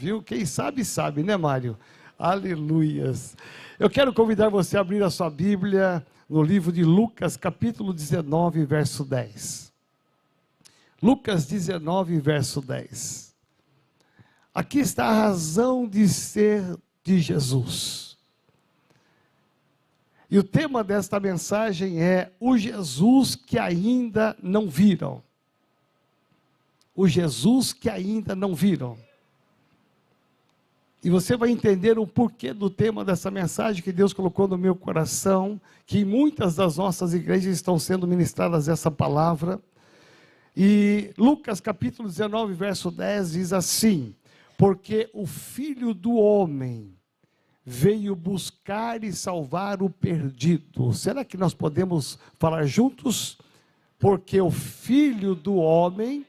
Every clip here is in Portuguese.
Viu? Quem sabe, sabe, né, Mário? Aleluias. Eu quero convidar você a abrir a sua Bíblia no livro de Lucas, capítulo 19, verso 10. Lucas 19, verso 10. Aqui está a razão de ser de Jesus. E o tema desta mensagem é o Jesus que ainda não viram. O Jesus que ainda não viram. E você vai entender o porquê do tema dessa mensagem que Deus colocou no meu coração, que em muitas das nossas igrejas estão sendo ministradas essa palavra. E Lucas capítulo 19, verso 10 diz assim: porque o Filho do Homem veio buscar e salvar o perdido. Será que nós podemos falar juntos? Porque o Filho do Homem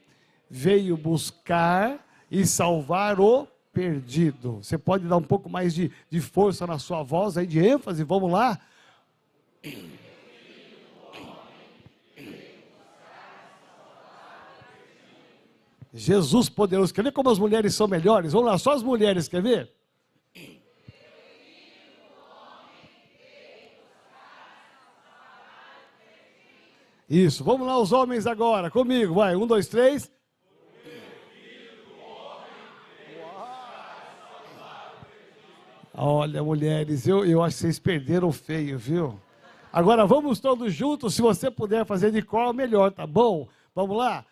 veio buscar e salvar o perdido. Você pode dar um pouco mais de força na sua voz, aí, de ênfase, vamos lá? Jesus poderoso. Quer ver como as mulheres são melhores? Vamos lá, só as mulheres, quer ver? Isso, vamos lá os homens agora, comigo, vai, 1, 2, 3. Olha, mulheres, eu acho que vocês perderam feio, viu? Agora vamos todos juntos, se você puder fazer de cor, melhor, tá bom? Vamos lá?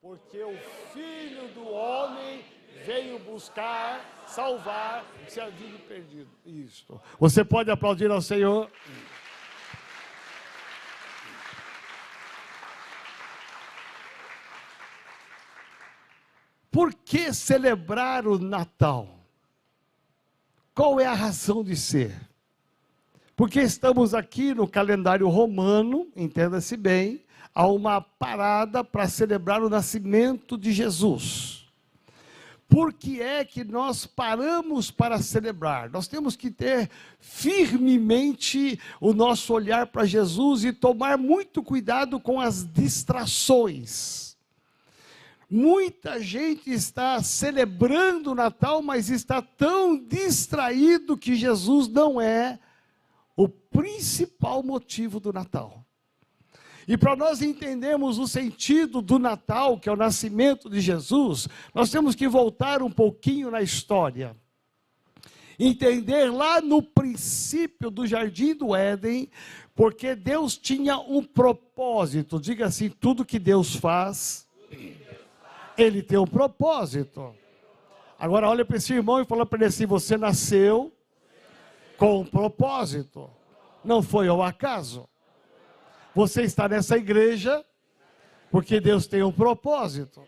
Porque o Filho do Homem veio buscar, salvar o que havia perdido. Isso. Você pode aplaudir ao Senhor? Por que celebrar o Natal? Qual é a razão de ser? Porque estamos aqui no calendário romano, entenda-se bem, há uma parada para celebrar o nascimento de Jesus. Por que é que nós paramos para celebrar? Nós temos que ter firmemente o nosso olhar para Jesus e tomar muito cuidado com as distrações. Muita gente está celebrando o Natal, mas está tão distraído que Jesus não é o principal motivo do Natal. E para nós entendermos o sentido do Natal, que é o nascimento de Jesus, nós temos que voltar um pouquinho na história. Entender lá no princípio do Jardim do Éden, porque Deus tinha um propósito. Diga assim, tudo que Deus faz, Ele tem um propósito. Agora olha para esse irmão e fala para ele assim: você nasceu com um propósito. Não foi ao acaso. Você está nessa igreja porque Deus tem um propósito.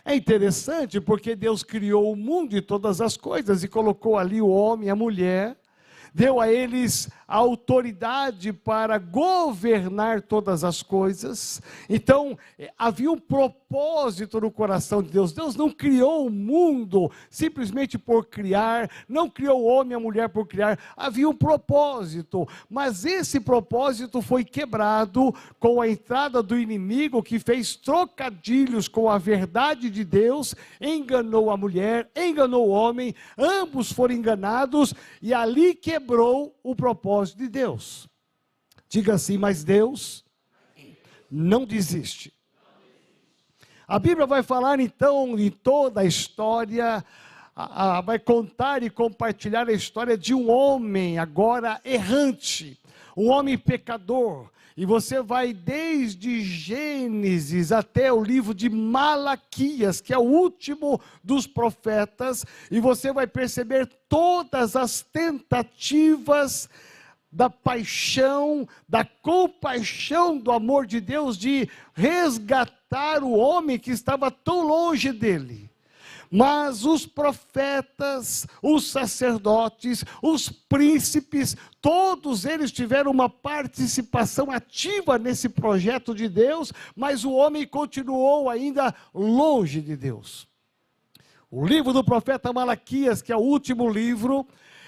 É interessante porque Deus criou o mundo e todas as coisas e colocou ali o homem e a mulher. Deu a eles a autoridade para governar todas as coisas. Então, havia um propósito no coração de Deus. Deus não criou o mundo simplesmente por criar, não criou o homem e a mulher por criar. Havia um propósito, mas esse propósito foi quebrado com a entrada do inimigo, que fez trocadilhos com a verdade de Deus, enganou a mulher, enganou o homem, ambos foram enganados, e ali quebrou o propósito de Deus. Diga assim, mas Deus não desiste. A Bíblia vai falar então em toda a história, vai contar e compartilhar a história de um homem agora errante, um homem pecador. E você vai desde Gênesis até o livro de Malaquias, que é o último dos profetas, e você vai perceber todas as tentativas da paixão, da compaixão do amor de Deus, de resgatar o homem que estava tão longe dele. Mas os profetas, os sacerdotes, os príncipes, todos eles tiveram uma participação ativa nesse projeto de Deus, mas o homem continuou ainda longe de Deus. O livro do profeta Malaquias, que é o último livro,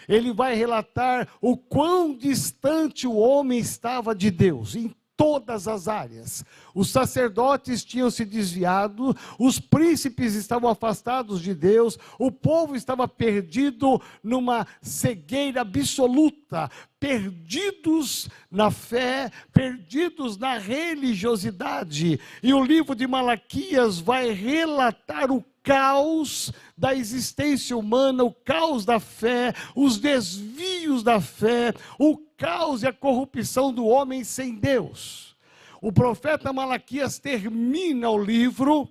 ele vai relatar o quão distante o homem estava de Deus, em todas as áreas. Os sacerdotes tinham se desviado, os príncipes estavam afastados de Deus, o povo estava perdido numa cegueira absoluta, perdidos na fé, perdidos na religiosidade. E o livro de Malaquias vai relatar o caos da existência humana, o caos da fé, os desvios da fé, o caos e a corrupção do homem sem Deus. O profeta Malaquias termina o livro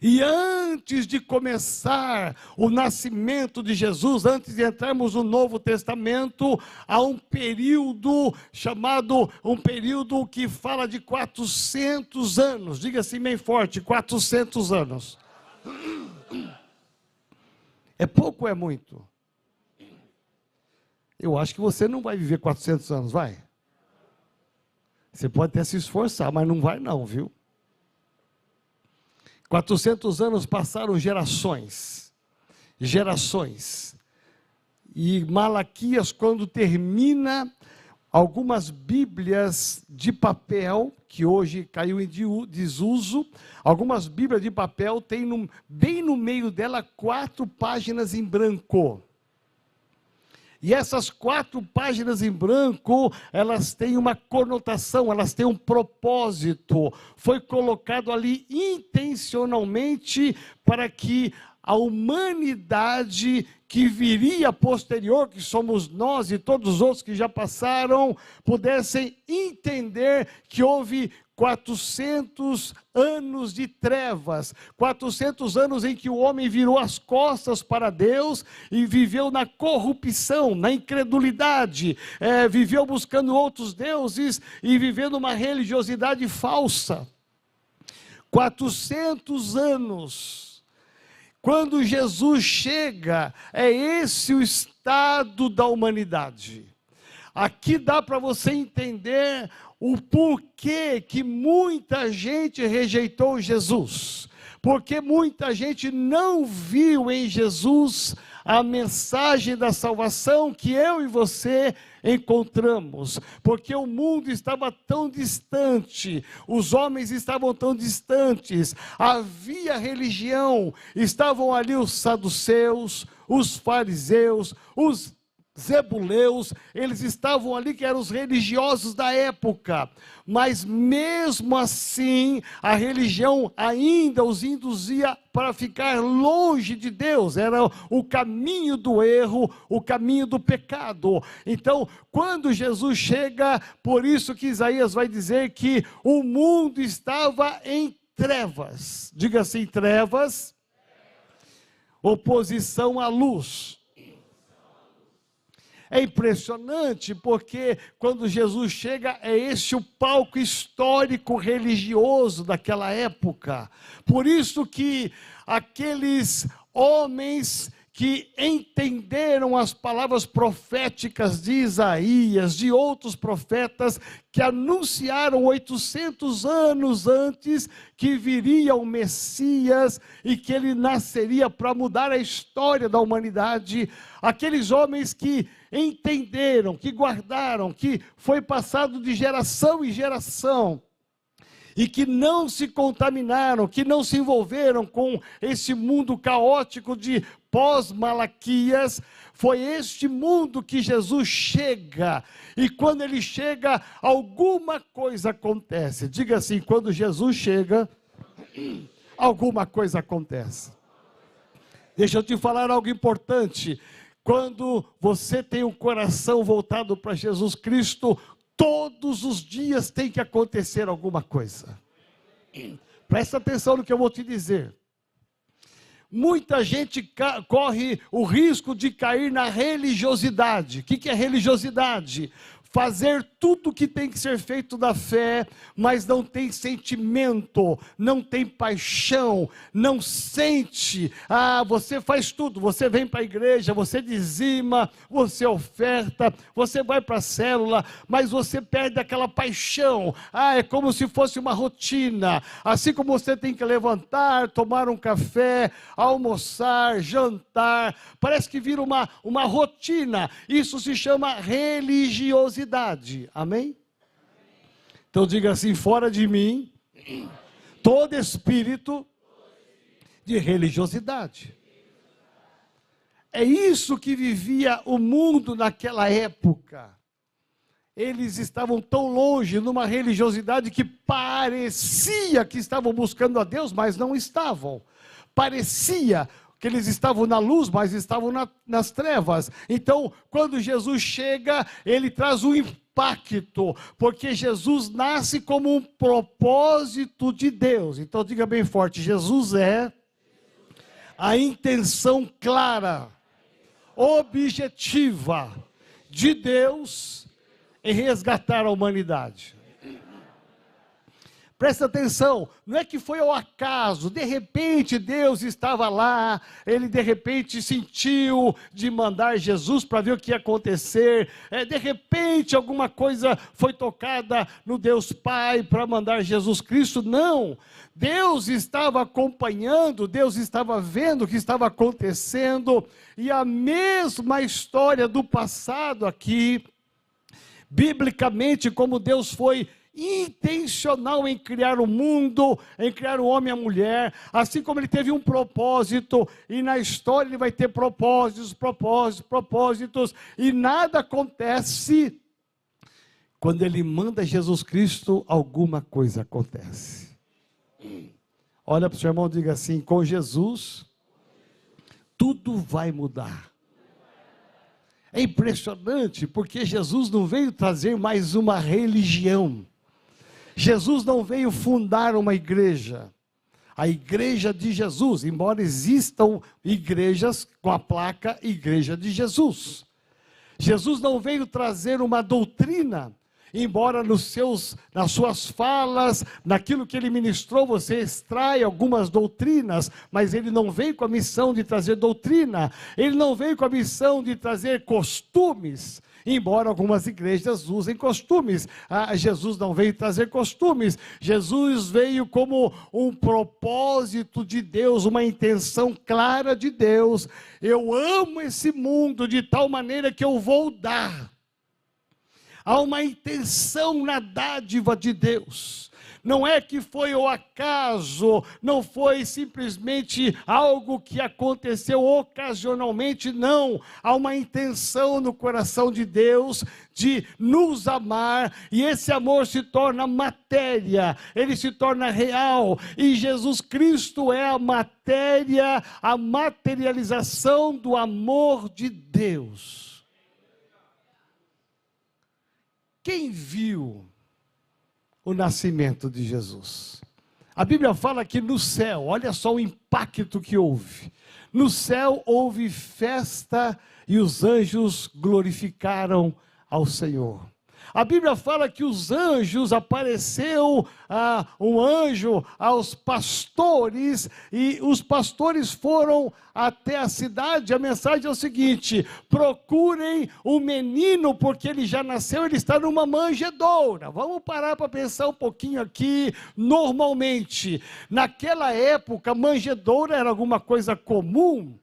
e antes de começar o nascimento de Jesus, antes de entrarmos no Novo Testamento, há um período chamado, um período que fala de 400 anos, diga assim bem forte, 400 anos. É pouco ou é muito? Eu acho que você não vai viver 400 anos, vai? Você pode até se esforçar, mas não vai não, viu? 400 anos passaram gerações. E Malaquias, quando termina, algumas Bíblias de papel, que hoje caiu em desuso, algumas Bíblias de papel têm bem no meio dela 4 páginas em branco. E essas 4 páginas em branco, elas têm uma conotação, elas têm um propósito. Foi colocado ali intencionalmente para que a humanidade que viria posterior, que somos nós e todos os outros que já passaram, pudessem entender que houve 400 anos de trevas, 400 anos em que o homem virou as costas para Deus e viveu na corrupção, na incredulidade, viveu buscando outros deuses e vivendo uma religiosidade falsa. 400 anos. Quando Jesus chega, é esse o estado da humanidade. Aqui dá para você entender o porquê que muita gente rejeitou Jesus. Porque muita gente não viu em Jesus a mensagem da salvação que eu e você encontramos. Porque o mundo estava tão distante, os homens estavam tão distantes, havia religião, estavam ali os saduceus, os fariseus, os zebuleus, eles estavam ali que eram os religiosos da época, mas mesmo assim a religião ainda os induzia para ficar longe de Deus, era o caminho do erro, o caminho do pecado. Então, quando Jesus chega, por isso que Isaías vai dizer que o mundo estava em trevas, diga assim, trevas, oposição à luz. É impressionante porque quando Jesus chega, é esse o palco histórico religioso daquela época. Por isso que aqueles homens que entenderam as palavras proféticas de Isaías, de outros profetas, que anunciaram 800 anos antes que viria o Messias e que ele nasceria para mudar a história da humanidade. Aqueles homens que entenderam, que guardaram, que foi passado de geração em geração, e que não se contaminaram, que não se envolveram com esse mundo caótico de pós-Malaquias, foi este mundo que Jesus chega, e quando ele chega, alguma coisa acontece. Diga assim, quando Jesus chega, alguma coisa acontece. Deixa eu te falar algo importante. Quando você tem o coração voltado para Jesus Cristo, todos os dias tem que acontecer alguma coisa. Presta atenção no que eu vou te dizer. Muita gente corre o risco de cair na religiosidade. O que é religiosidade? Fazer tudo o que tem que ser feito da fé, mas não tem sentimento, não tem paixão, não sente. Você faz tudo, você vem para a igreja, você dizima, você oferta, você vai para a célula, mas você perde aquela paixão. É como se fosse uma rotina. Assim como você tem que levantar, tomar um café, almoçar, jantar, parece que vira uma rotina. Isso se chama religiosidade. Amém? Então diga assim: fora de mim, todo espírito de religiosidade. É isso que vivia o mundo naquela época. Eles estavam tão longe, numa religiosidade que parecia que estavam buscando a Deus, mas não estavam. Parecia que eles estavam na luz, mas estavam nas trevas. Então, quando Jesus chega, ele traz um impacto, porque Jesus nasce como um propósito de Deus. Então, diga bem forte: Jesus é a intenção clara, objetiva de Deus em resgatar a humanidade. Presta atenção, não é que foi ao acaso, de repente Deus estava lá, ele de repente sentiu de mandar Jesus para ver o que ia acontecer, de repente alguma coisa foi tocada no Deus Pai para mandar Jesus Cristo. Não, Deus estava acompanhando, Deus estava vendo o que estava acontecendo, e a mesma história do passado aqui, biblicamente, como Deus foi intencional em criar o mundo, em criar o homem e a mulher, assim como ele teve um propósito, e na história ele vai ter propósitos, e nada acontece. Quando ele manda Jesus Cristo, alguma coisa acontece. Olha para o seu irmão e diga assim: com Jesus, tudo vai mudar. É impressionante, porque Jesus não veio trazer mais uma religião. Jesus não veio fundar uma igreja. A igreja de Jesus, embora existam igrejas com a placa Igreja de Jesus. Jesus não veio trazer uma doutrina, embora nas suas falas, naquilo que ele ministrou, você extrai algumas doutrinas, mas ele não veio com a missão de trazer doutrina, ele não veio com a missão de trazer costumes, embora algumas igrejas usem costumes. Jesus não veio trazer costumes, Jesus veio como um propósito de Deus, uma intenção clara de Deus. Eu amo esse mundo de tal maneira que eu vou dar. Há uma intenção na dádiva de Deus. Não é que foi o acaso, não foi simplesmente algo que aconteceu ocasionalmente, não. Há uma intenção no coração de Deus de nos amar, e esse amor se torna matéria, ele se torna real, e Jesus Cristo é a matéria, a materialização do amor de Deus. Quem viu o nascimento de Jesus? A Bíblia fala que no céu, olha só o impacto que houve. No céu houve festa e os anjos glorificaram ao Senhor. A Bíblia fala que os anjos, apareceu um anjo aos pastores, e os pastores foram até a cidade. A mensagem é o seguinte: procurem o menino, porque ele já nasceu, ele está numa manjedoura. Vamos parar para pensar um pouquinho aqui. Normalmente, naquela época, manjedoura era alguma coisa comum.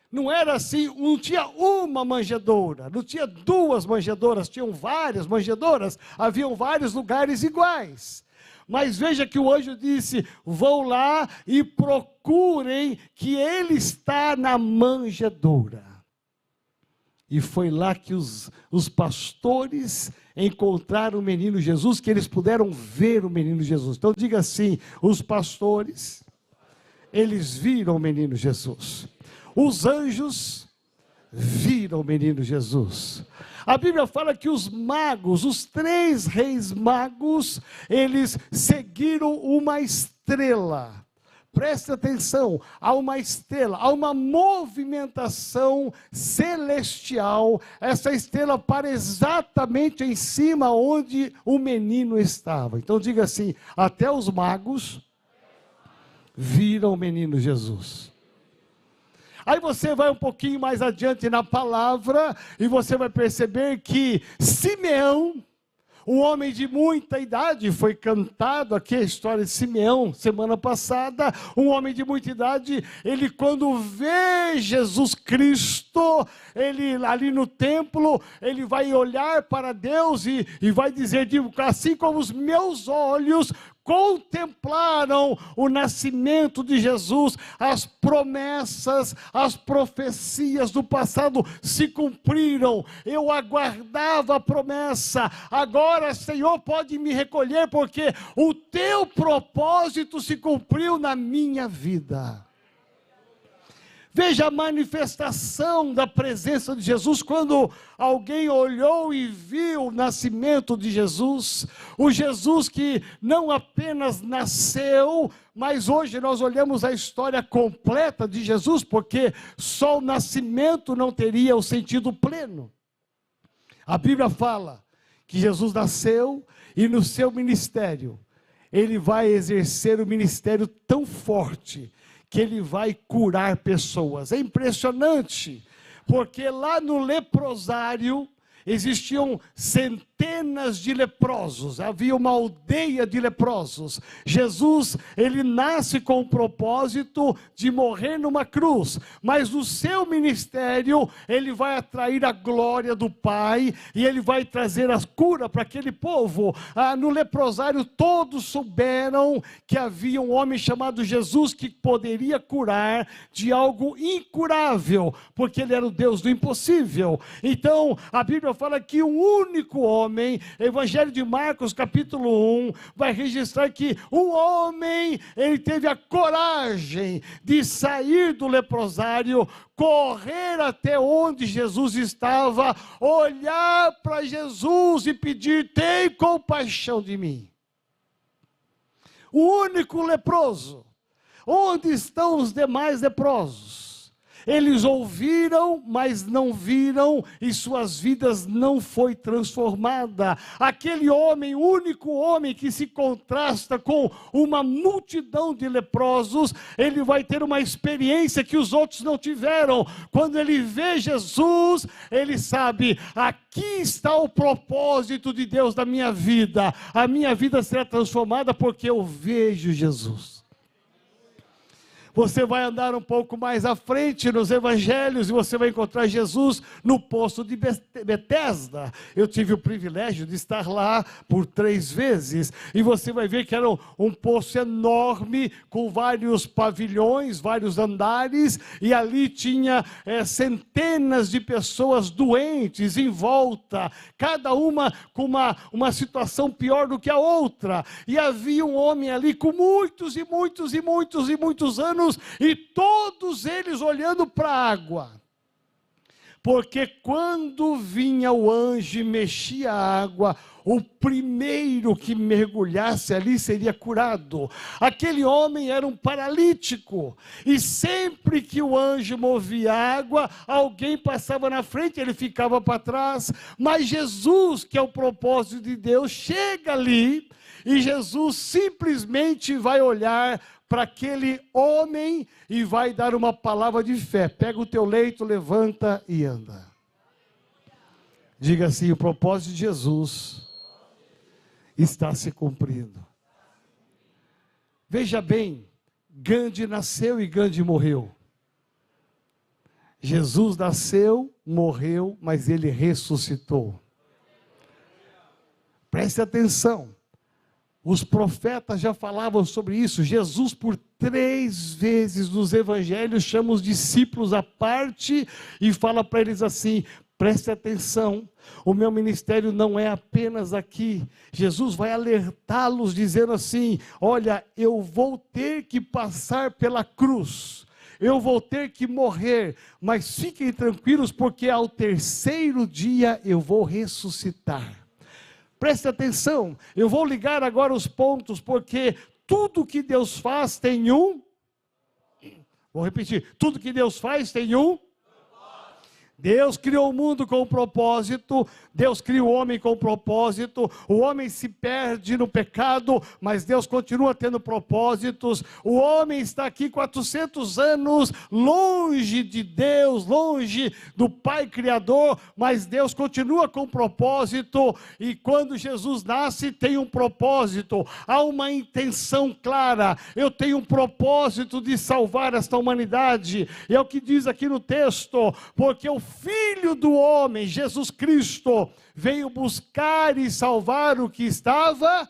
Não era assim, não tinha uma manjedoura, não tinha duas manjedouras, tinham várias manjedouras, haviam vários lugares iguais. Mas veja que o anjo disse: vão lá e procurem que ele está na manjedoura. E foi lá que os pastores encontraram o menino Jesus, que eles puderam ver o menino Jesus. Então diga assim: os pastores, eles viram o menino Jesus. Os anjos viram o menino Jesus. A Bíblia fala que os magos, os 3 reis magos, eles seguiram uma estrela. Preste atenção, há uma estrela, há uma movimentação celestial. Essa estrela para exatamente em cima onde o menino estava. Então diga assim: até os magos viram o menino Jesus. Aí você vai um pouquinho mais adiante na palavra, e você vai perceber que Simeão, um homem de muita idade, foi cantado aqui a história de Simeão, semana passada, um homem de muita idade, ele quando vê Jesus Cristo, ele ali no templo, ele vai olhar para Deus e vai dizer, assim como os meus olhos contemplaram o nascimento de Jesus, as promessas, as profecias do passado se cumpriram. Eu aguardava a promessa, agora, Senhor, pode me recolher, porque o teu propósito se cumpriu na minha vida. Veja a manifestação da presença de Jesus, quando alguém olhou e viu o nascimento de Jesus, o Jesus que não apenas nasceu, mas hoje nós olhamos a história completa de Jesus, porque só o nascimento não teria o sentido pleno. A Bíblia fala que Jesus nasceu e no seu ministério, ele vai exercer o ministério tão forte, que ele vai curar pessoas. É impressionante, porque lá no leprosário existiam centenas de leprosos, havia uma aldeia de leprosos. Jesus, ele nasce com o propósito de morrer numa cruz, mas no seu ministério, ele vai atrair a glória do Pai, e ele vai trazer a cura para aquele povo. No leprosário, todos souberam que havia um homem chamado Jesus, que poderia curar de algo incurável, porque ele era o Deus do impossível. Então, a Bíblia fala que um único homem, Evangelho de Marcos, capítulo 1, vai registrar que um homem, ele teve a coragem de sair do leprosário, correr até onde Jesus estava, olhar para Jesus e pedir, tem compaixão de mim. O único leproso. Onde estão os demais leprosos? Eles ouviram, mas não viram, e suas vidas não foi transformada. Aquele homem, o único homem que se contrasta com uma multidão de leprosos, ele vai ter uma experiência que os outros não tiveram. Quando ele vê Jesus, ele sabe, aqui está o propósito de Deus da minha vida. A minha vida será transformada porque eu vejo Jesus. Você vai andar um pouco mais à frente nos evangelhos e você vai encontrar Jesus no poço de Betesda. Eu tive o privilégio de estar lá por 3 vezes. E você vai ver que era um poço enorme, com vários pavilhões, vários andares. E ali tinha centenas de pessoas doentes em volta. Cada uma com uma situação pior do que a outra. E havia um homem ali com muitos anos, e todos eles olhando para a água, porque quando vinha o anjo e mexia a água, o primeiro que mergulhasse ali seria curado. Aquele homem era um paralítico, e sempre que o anjo movia a água, alguém passava na frente, ele ficava para trás. Mas Jesus, que é o propósito de Deus, chega ali, e Jesus simplesmente vai olhar para aquele homem e vai dar uma palavra de fé. Pega o teu leito, levanta e anda. Diga assim, o propósito de Jesus está se cumprindo. Veja bem, Gandhi nasceu e Gandhi morreu. Jesus nasceu, morreu, mas ele ressuscitou. Preste atenção. Os profetas já falavam sobre isso. Jesus, por 3 vezes nos evangelhos, chama os discípulos à parte e fala para eles assim, preste atenção, o meu ministério não é apenas aqui. Jesus vai alertá-los dizendo assim, olha, eu vou ter que passar pela cruz, eu vou ter que morrer, mas fiquem tranquilos, porque ao 3º dia eu vou ressuscitar. Preste atenção, eu vou ligar agora os pontos, porque tudo que Deus faz tem um... Vou repetir, tudo que Deus faz tem um... Deus criou o mundo com um propósito, Deus criou o homem com um propósito, o homem se perde no pecado, mas Deus continua tendo propósitos. O homem está aqui 400 anos longe de Deus, longe do Pai Criador, mas Deus continua com propósito, e quando Jesus nasce tem um propósito, há uma intenção clara. Eu tenho um propósito de salvar esta humanidade, e é o que diz aqui no texto, porque o Filho do homem, Jesus Cristo, veio buscar e salvar o que estava.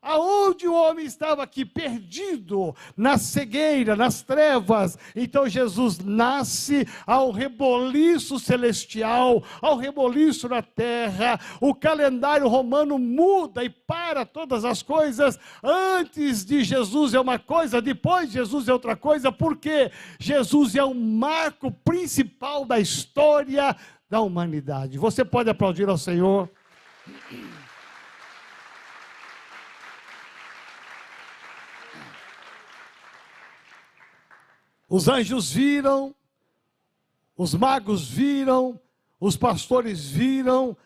Aonde o homem estava aqui? Perdido, na cegueira, nas trevas. Então Jesus nasce ao reboliço celestial, ao reboliço na terra. O calendário romano muda e para todas as coisas. Antes de Jesus é uma coisa, depois de Jesus é outra coisa, porque Jesus é o marco principal da história da humanidade. Você pode aplaudir ao Senhor? Os anjos viram, os magos viram, os pastores viram,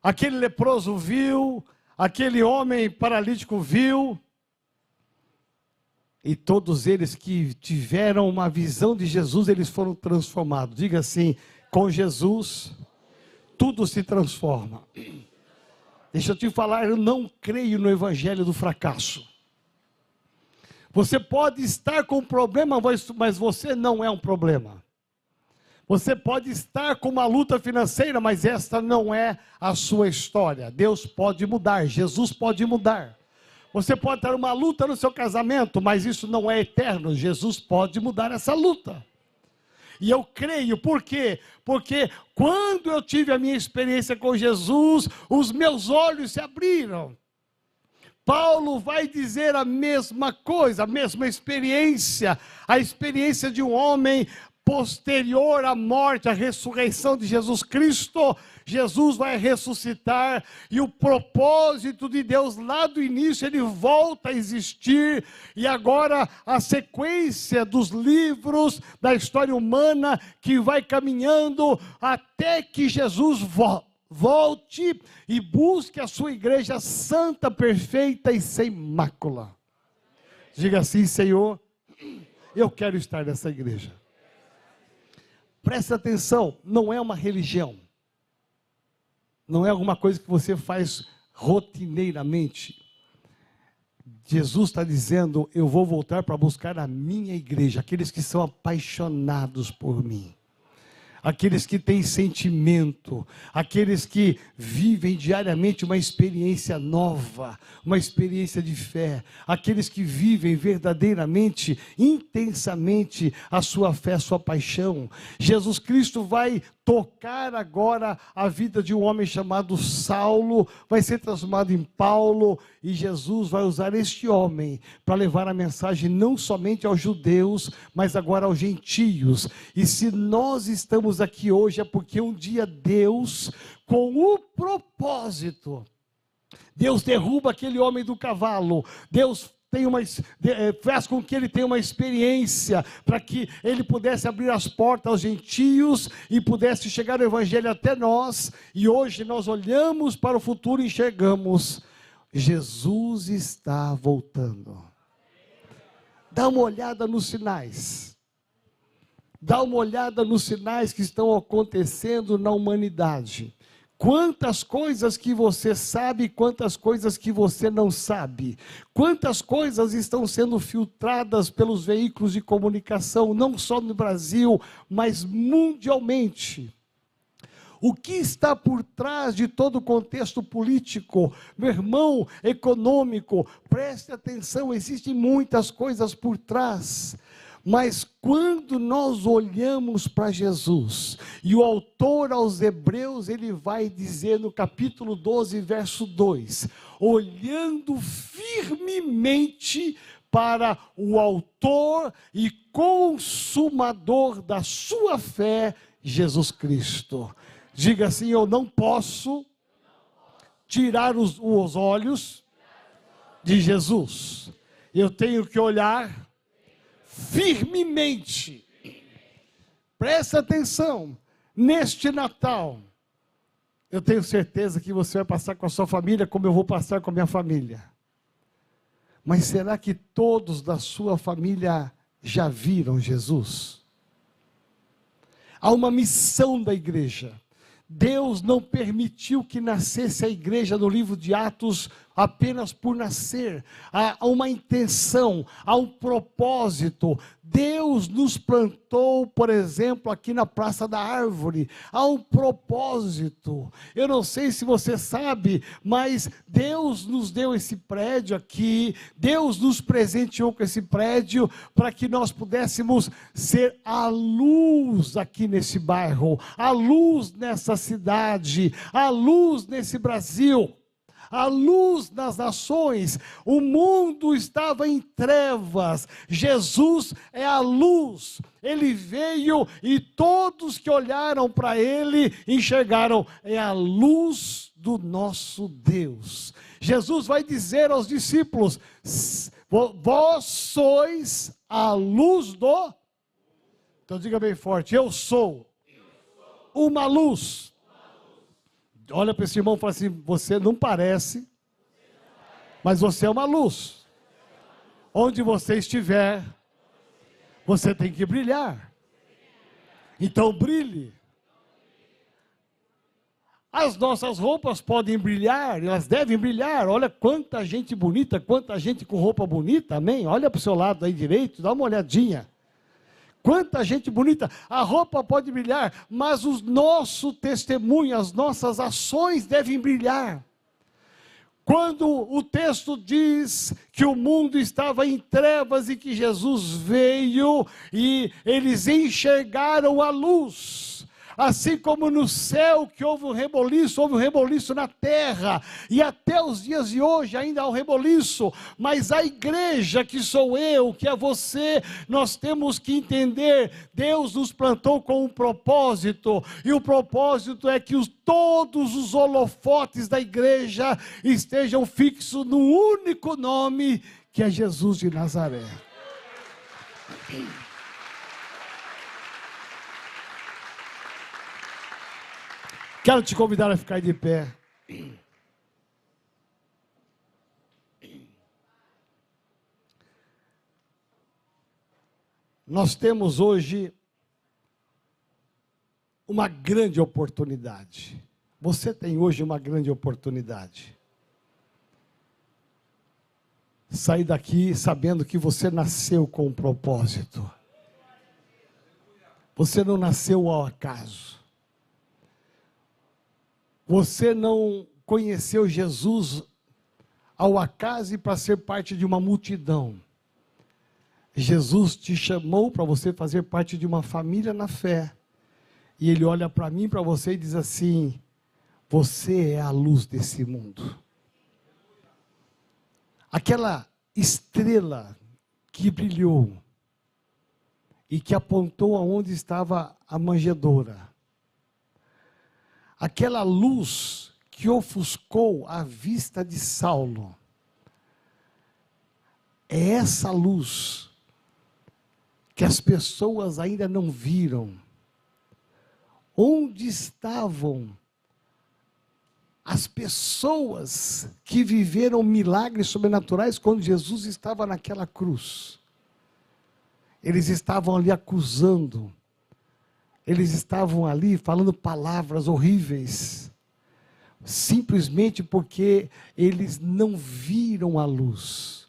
aquele leproso viu, aquele homem paralítico viu, e todos eles que tiveram uma visão de Jesus, eles foram transformados. Diga assim: com Jesus, tudo se transforma. Deixa eu te falar, eu não creio no evangelho do fracasso. Você pode estar com um problema, mas você não é um problema. Você pode estar com uma luta financeira, mas esta não é a sua história. Deus pode mudar, Jesus pode mudar. Você pode ter uma luta no seu casamento, mas isso não é eterno. Jesus pode mudar essa luta. E eu creio, por quê? Porque quando eu tive a minha experiência com Jesus, os meus olhos se abriram. Paulo vai dizer a mesma coisa, a mesma experiência, a experiência de um homem posterior à morte, à ressurreição de Jesus Cristo. Jesus vai ressuscitar e o propósito de Deus lá do início, ele volta a existir, e agora a sequência dos livros da história humana que vai caminhando até que Jesus volte e busque a sua igreja santa, perfeita e sem mácula. Diga assim: Senhor, eu quero estar nessa igreja. Presta atenção, não é uma religião. Não é alguma coisa que você faz rotineiramente. Jesus está dizendo: eu vou voltar para buscar a minha igreja, aqueles que são apaixonados por mim. Aqueles que têm sentimento, aqueles que vivem diariamente uma experiência nova, uma experiência de fé, aqueles que vivem verdadeiramente, intensamente a sua fé, a sua paixão. Jesus Cristo vai tocar agora a vida de um homem chamado Saulo, vai ser transformado em Paulo, e Jesus vai usar este homem para levar a mensagem não somente aos judeus, mas agora aos gentios. E se nós estamos aqui hoje é porque um dia Deus, com o propósito, Deus derruba aquele homem do cavalo, Deus faz com que ele tenha uma experiência, para que ele pudesse abrir as portas aos gentios, e pudesse chegar o evangelho até nós, e hoje nós olhamos para o futuro e enxergamos, Jesus está voltando. Dá uma olhada nos sinais, dá uma olhada nos sinais que estão acontecendo na humanidade. Quantas coisas que você sabe, quantas coisas que você não sabe. Quantas coisas estão sendo filtradas pelos veículos de comunicação, não só no Brasil, mas mundialmente. O que está por trás de todo o contexto político, meu irmão, econômico? Preste atenção, existem muitas coisas por trás. Mas quando nós olhamos para Jesus, e o autor aos Hebreus, ele vai dizer no capítulo 12, verso 2, olhando firmemente para o autor e consumador da sua fé, Jesus Cristo. Diga assim: eu não posso tirar os olhos de Jesus, eu tenho que olhar firmemente Presta atenção, neste Natal, eu tenho certeza que você vai passar com a sua família como eu vou passar com a minha família. Mas será que todos da sua família já viram Jesus? Há uma missão da igreja. Deus não permitiu que nascesse a igreja no livro de Atos apenas por nascer. Há uma intenção, há um propósito. Deus nos plantou, por exemplo, aqui na Praça da Árvore. Há um propósito. Eu não sei se você sabe, mas Deus nos deu esse prédio aqui. Deus nos presenteou com esse prédio para que nós pudéssemos ser a luz aqui nesse bairro, a luz nessa cidade, a luz nesse Brasil. A luz das nações. O mundo estava em trevas. Jesus é a luz. Ele veio e todos que olharam para ele enxergaram, é a luz do nosso Deus. Jesus vai dizer aos discípulos: vós sois a luz do... Então diga bem forte: eu sou uma luz. Olha para esse irmão e fala assim: você não parece, mas você é uma luz. Onde você estiver, você tem que brilhar. Então brilhe. As nossas roupas podem brilhar, elas devem brilhar. Olha quanta gente bonita, quanta gente com roupa bonita, amém? Olha para o seu lado aí direito, dá uma olhadinha. Quanta gente bonita, a roupa pode brilhar, mas o nosso testemunho, as nossas ações devem brilhar. Quando o texto diz que o mundo estava em trevas e que Jesus veio e eles enxergaram a luz. Assim como no céu que houve um reboliço na terra, e até os dias de hoje ainda há um reboliço, mas a igreja que sou eu, que é você, nós temos que entender, Deus nos plantou com um propósito, e o propósito é que todos os holofotes da igreja estejam fixos no único nome, que é Jesus de Nazaré. Quero te convidar a ficar de pé. Nós temos hoje uma grande oportunidade. Você tem hoje uma grande oportunidade. Sair daqui sabendo que você nasceu com um propósito. Você não nasceu ao acaso. Você não conheceu Jesus ao acaso e para ser parte de uma multidão. Jesus te chamou para você fazer parte de uma família na fé. E Ele olha para mim, para você e diz assim: você é a luz desse mundo. Aquela estrela que brilhou e que apontou aonde estava a manjedoura. Aquela luz que ofuscou a vista de Saulo. É essa luz que as pessoas ainda não viram. Onde estavam as pessoas que viveram milagres sobrenaturais quando Jesus estava naquela cruz? Eles estavam ali acusando. Eles estavam ali falando palavras horríveis, simplesmente porque eles não viram a luz.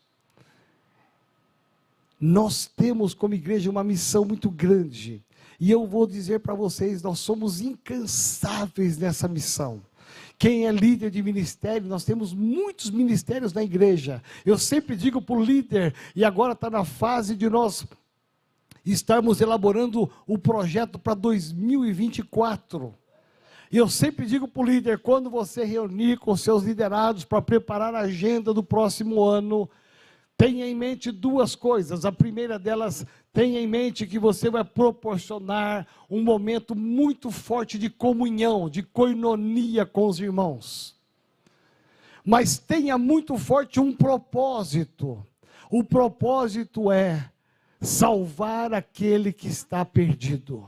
Nós temos como igreja uma missão muito grande, e eu vou dizer para vocês, nós somos incansáveis nessa missão. Quem é líder de ministério, nós temos muitos ministérios na igreja. Eu sempre digo para o líder, e agora está na fase de nós estarmos elaborando o projeto para 2024. E eu sempre digo para o líder, quando você reunir com seus liderados para preparar a agenda do próximo ano, tenha em mente duas coisas. A primeira delas, tenha em mente que você vai proporcionar um momento muito forte de comunhão, de koinonia com os irmãos. Mas tenha muito forte um propósito. O propósito é salvar aquele que está perdido.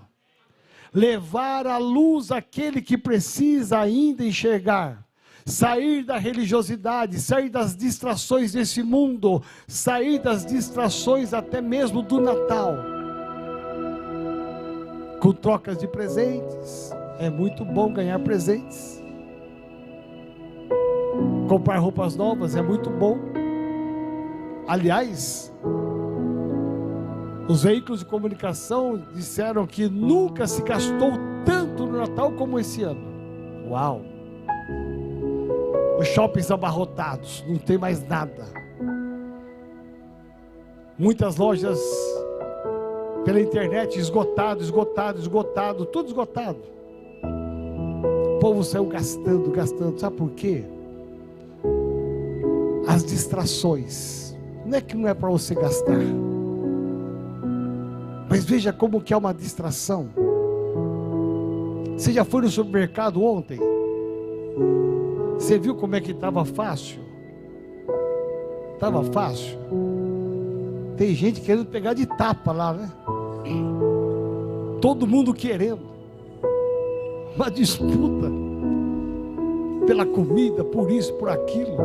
levar à luz aquele que precisa ainda enxergar, sair da religiosidade, sair das distrações desse mundo, sair das distrações até mesmo do Natal, com trocas de presentes. É muito bom ganhar presentes, comprar roupas novas é muito bom. Aliás, os veículos de comunicação disseram que nunca se gastou tanto no Natal como esse ano. Uau! Os shoppings abarrotados, não tem mais nada. Muitas lojas pela internet esgotado, tudo esgotado. O povo saiu gastando. Sabe por quê? As distrações. Não é que não é para você gastar, mas veja como que é uma distração. Você já foi no supermercado ontem? Você viu como é que estava fácil? Estava fácil. Tem gente querendo pegar de tapa lá, né? Todo mundo querendo. Uma disputa pela comida, por isso, por aquilo.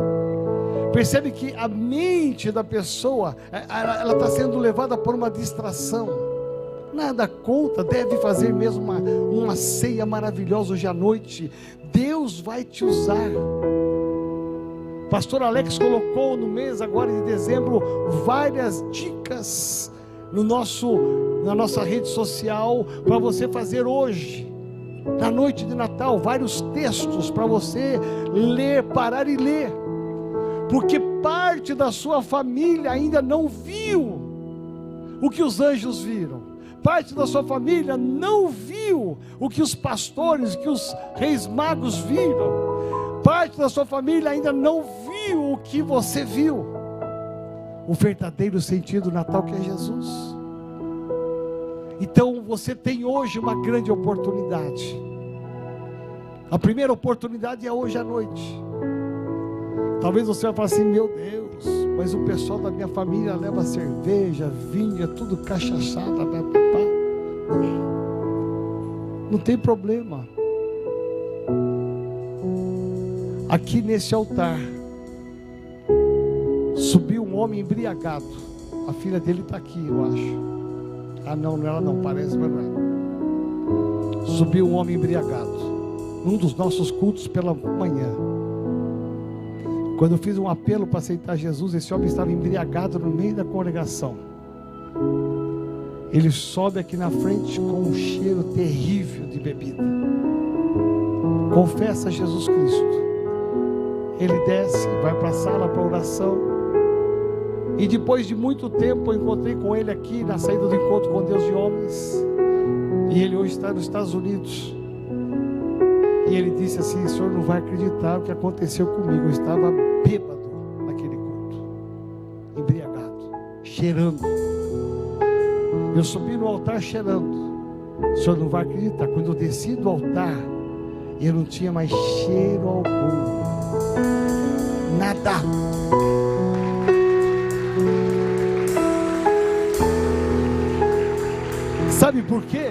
Percebe que a mente da pessoa, ela está sendo levada por uma distração. Nada conta, deve fazer mesmo uma ceia maravilhosa hoje à noite. Deus vai te usar. Pastor Alex colocou no mês agora de dezembro várias dicas na nossa rede social para você fazer hoje, na noite de Natal, vários textos para você ler, parar e ler, porque parte da sua família ainda não viu o que os anjos viram, parte da sua família não viu o que os pastores, que os reis magos viram, parte da sua família ainda não viu o que você viu, o verdadeiro sentido do Natal, que é Jesus. Então você tem hoje uma grande oportunidade. A primeira oportunidade é hoje à noite. Talvez você vai falar assim: meu Deus, mas o pessoal da minha família leva cerveja, vinho, é tudo cachaçada. Não tem problema. Aqui nesse altar subiu um homem embriagado. A filha dele está aqui, eu acho. Ah, não, ela não parece, mas não é. Subiu um homem embriagado num dos nossos cultos pela manhã. Quando eu fiz um apelo para aceitar Jesus, esse homem estava embriagado no meio da congregação. Ele sobe aqui na frente com um cheiro terrível de bebida. Confessa Jesus Cristo. Ele desce, vai para a sala para oração. E depois de muito tempo eu encontrei com ele aqui na saída do encontro com Deus de Homens. E ele hoje está nos Estados Unidos. E ele disse assim: o senhor não vai acreditar o que aconteceu comigo. Eu estava bêbado naquele culto, embriagado, cheirando. Eu subi no altar cheirando. O senhor não vai acreditar. Quando eu desci do altar, eu não tinha mais cheiro algum. Nada. Sabe por quê?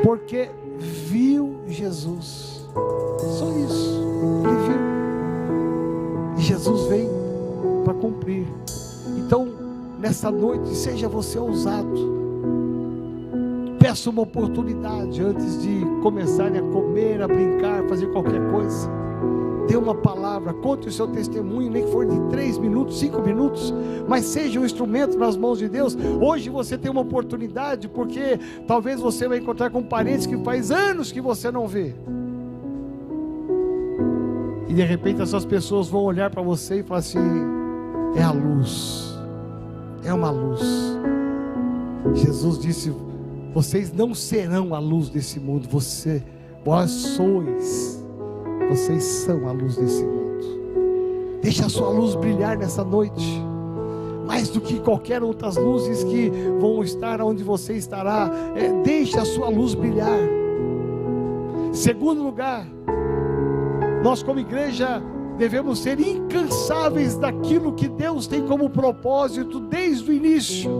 Porque viu Jesus. Só isso. Ele viu. E Jesus vem para cumprir. Então, nessa noite, seja você ousado. Peça uma oportunidade antes de começarem a comer, a brincar, fazer qualquer coisa. Dê uma palavra, conte o seu testemunho, nem que for de 3 minutos, 5 minutos, mas seja um instrumento nas mãos de Deus. Hoje você tem uma oportunidade, porque talvez você vai encontrar com parentes que faz anos que você não vê. E de repente essas pessoas vão olhar para você e falar assim: é a luz, é uma luz. Jesus disse: vocês não serão a luz desse mundo, vós sois. Vocês são a luz desse mundo. Deixa a sua luz brilhar nessa noite, mais do que qualquer outras luzes que vão estar onde você estará. Deixa a sua luz brilhar. Segundo lugar, nós como igreja devemos ser incansáveis daquilo que Deus tem como propósito desde o início.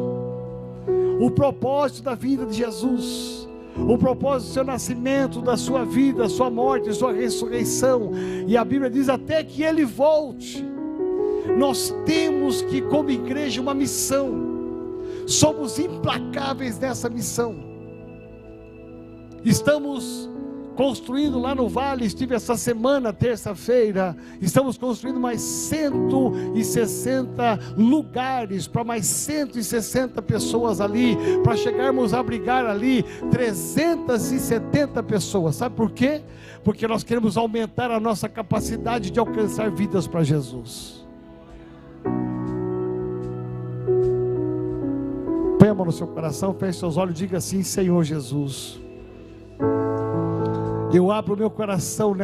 o propósito da vida de Jesus, o propósito do seu nascimento, da sua vida, sua morte, sua ressurreição, e a Bíblia diz até que Ele volte. Nós temos que, como igreja, uma missão, somos implacáveis nessa missão. Estamos construindo lá no Vale, estive essa semana, terça-feira, estamos construindo mais 160 lugares, para mais 160 pessoas ali, para chegarmos a abrigar ali 370 pessoas, sabe por quê? Porque nós queremos aumentar a nossa capacidade de alcançar vidas para Jesus. Põe a mão no seu coração, feche seus olhos e diga assim: Senhor Jesus, eu abro o meu coração nessa